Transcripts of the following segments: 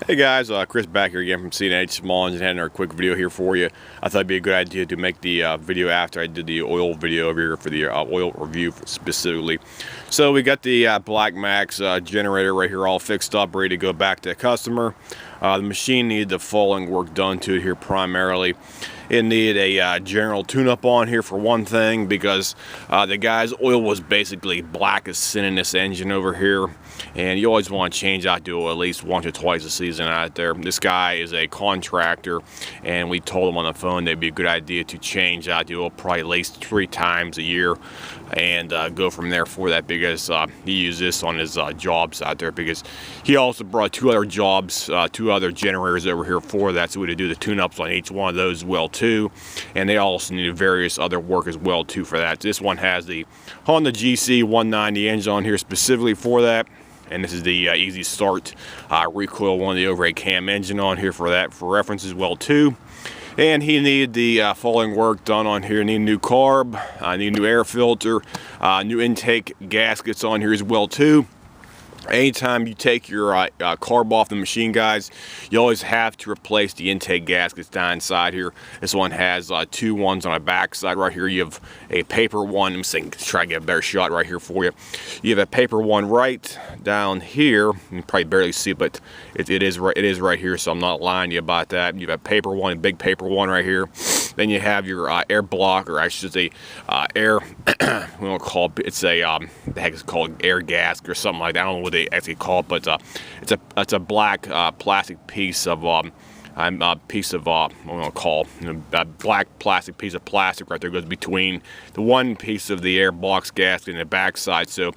Hey guys, Chris back here again from C&H Small Engine. Had another quick video here for you. I thought it'd be a good idea to make the video after I did the oil video over here for the oil review specifically. So we got the Black Max generator right here all fixed up, ready to go back to the customer. The machine needed the following work done to it here primarily. It needed a general tune-up on here for one thing, because the guy's oil was basically black as sin in this engine over here, and you always want to change out the oil at least once or twice a season out there. This guy is a contractor, and we told him on the phone that'd be a good idea to change out the oil probably at least 3 times a year and go from there for that, because he used this on his jobs out there, because he also brought 2 other jobs, 2 other generators over here for that, so we had to do the tune-ups on each one of those as well too, and they also needed various other work as well too for that. This one has the Honda GC 190 engine on here specifically for that, and this is the easy start recoil one of the overhead cam engine on here for that, for reference as well too. And he needed the following work done on here. Need a new carb, need a new air filter, new intake gaskets on here as well too. Anytime you take your carb off the machine, guys, you always have to replace the intake gaskets down inside here. This one has 2 ones on the back side right here. You have a paper one. I'm saying, try to get a better shot right here for you. You have a paper one right down here. You can probably barely see it, but it is right here, so I'm not lying to you about that. You have a paper one, a big paper one right here. Then you have your air block, or I should say air, we don't call it, it's a, the heck is it called, air gasket or something like that. I don't know what they actually call it, but it's a black plastic piece of what I'm gonna call, a black plastic piece of plastic right there, goes between the one piece of the air box gasket and the back side. So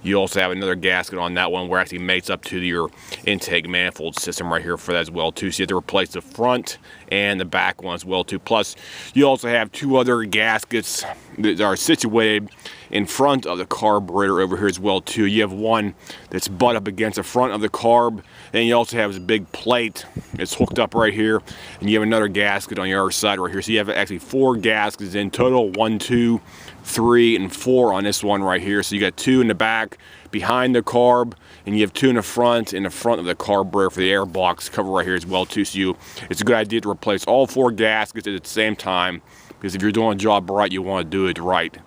you also have another gasket on that one where it actually mates up to your intake manifold system right here for that as well too. So you have to replace the front and the back one as well too. Plus you also have 2 other gaskets that are situated in front of the carburetor over here as well too. You have one that's butt up against the front of the carb, and you also have this big plate that's hooked up right here, and you have another gasket on your other side right here. So you have actually 4 gaskets in total, 1, 2, 3, and 4 on this one right here. So you got 2 in the back behind the carb, and you have 2 in the front of the carburetor for the air box cover right here as well too. So it's a good idea to replace all 4 gaskets at the same time, because if you're doing a job right, you want to do it right.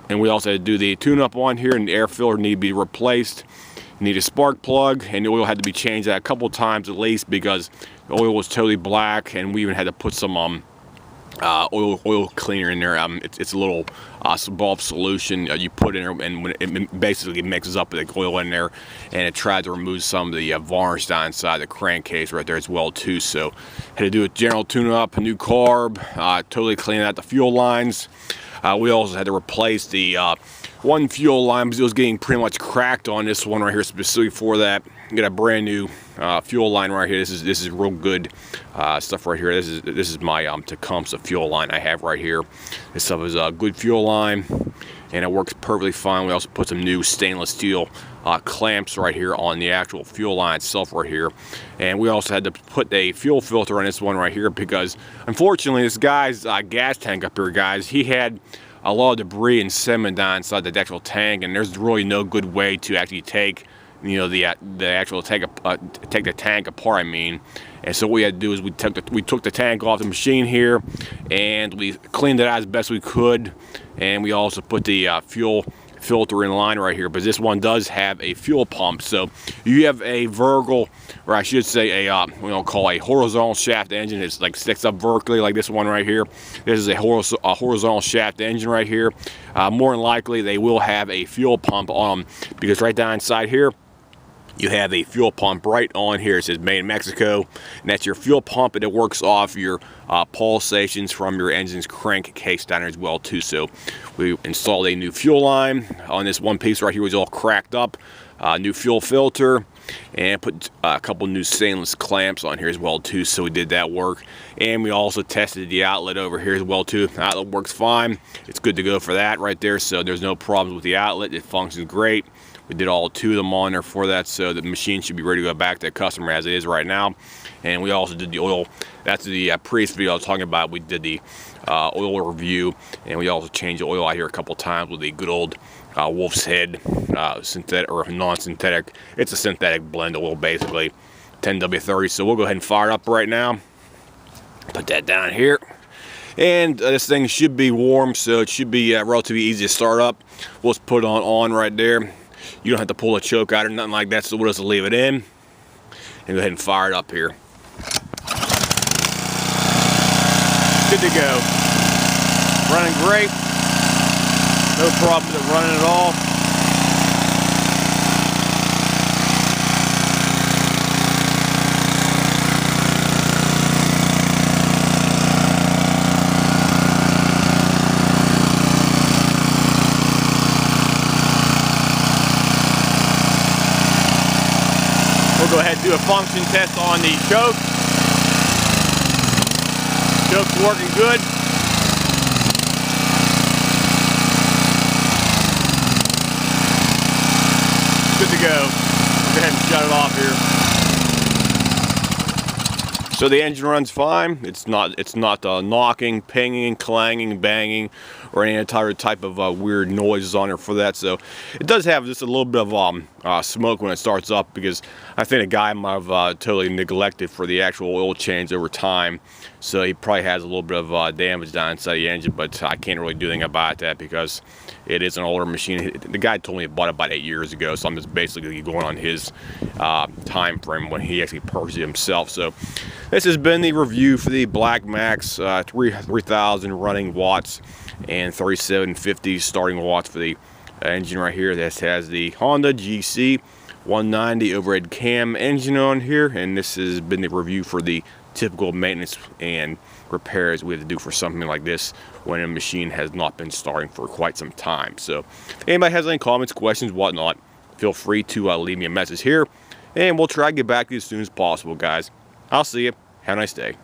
And we also had to do the tune-up on here, and the air filter need to be replaced. You need a spark plug, and the oil had to be changed out a couple times at least, because the oil was totally black, and we even had to put some oil cleaner in there. It's a little bulb solution you put in there, and when it basically mixes up with the oil in there, and it tried to remove some of the varnish down inside the crankcase right there as well too. So had to do a general tune-up, a new carb, totally clean out the fuel lines. We also had to replace the one fuel line because it was getting pretty much cracked on this one right here specifically for that. Get a brand new fuel line right here. This is real good stuff right here. This is my Tecumseh fuel line I have right here. This stuff is a good fuel line, and it works perfectly fine. We also put some new stainless steel clamps right here on the actual fuel line itself right here, and we also had to put a fuel filter on this one right here, because unfortunately this guy's gas tank up here, guys, he had a lot of debris and sediment down inside the actual tank, and there's really no good way to actually take, you know, the actual take the tank apart, I mean. And so what we had to do is we took the tank off the machine here, and we cleaned it out as best we could, and we also put the fuel filter in line right here. But this one does have a fuel pump, so you have a vertical, or I should say a we don't call a horizontal shaft engine. It's like sticks up vertically like this one right here. This is a horizontal shaft engine right here. More than likely they will have a fuel pump on them, because right down inside here you have a fuel pump right on here. It says made in Mexico, and that's your fuel pump, and it works off your pulsations from your engine's crankcase down there as well too. So we installed a new fuel line on this one piece right here. It was all cracked up, new fuel filter, and put a couple new stainless clamps on here as well too. So we did that work, and we also tested the outlet over here as well too. The outlet works fine. It's good to go for that right there, so there's no problems with the outlet. It functions great. We did all 2 of them on there for that, so the machine should be ready to go back to the customer as it is right now. And we also did the oil. That's the previous video I was talking about. We did the oil review, and we also changed the oil out here a couple times with the good old Wolf's Head synthetic or non-synthetic. It's a synthetic blend oil basically. 10W30. So we'll go ahead and fire it up right now. Put that down here. And this thing should be warm, so it should be relatively easy to start up. We'll just put it on right there. You don't have to pull a choke out or nothing like that, so we'll just leave it in. And go ahead and fire it up here. Good to go. Running great. No problem with it running at all. We'll go ahead and do a function test on the choke. Choke's working good. Good to go. We'll go ahead and shut it off here. So the engine runs fine. It's not knocking, pinging, clanging, banging, or any other type of weird noises on it for that. So it does have just a little bit of smoke when it starts up, because I think a guy might have totally neglected for the actual oil change over time. So he probably has a little bit of damage down inside the engine, but I can't really do anything about that because it is an older machine. The guy told me he bought it about 8 years ago, so I'm just basically going on his time frame when he actually purchased it himself. So this has been the review for the Black Max 3000 running watts and 3750 starting watts for the engine right here. This has the Honda GC 190 overhead cam engine on here, and this has been the review for the typical maintenance and repairs we have to do for something like this when a machine has not been starting for quite some time. So if anybody has any comments, questions, whatnot, feel free to leave me a message here, and we'll try to get back to you as soon as possible, guys. I'll see you. Have a nice day.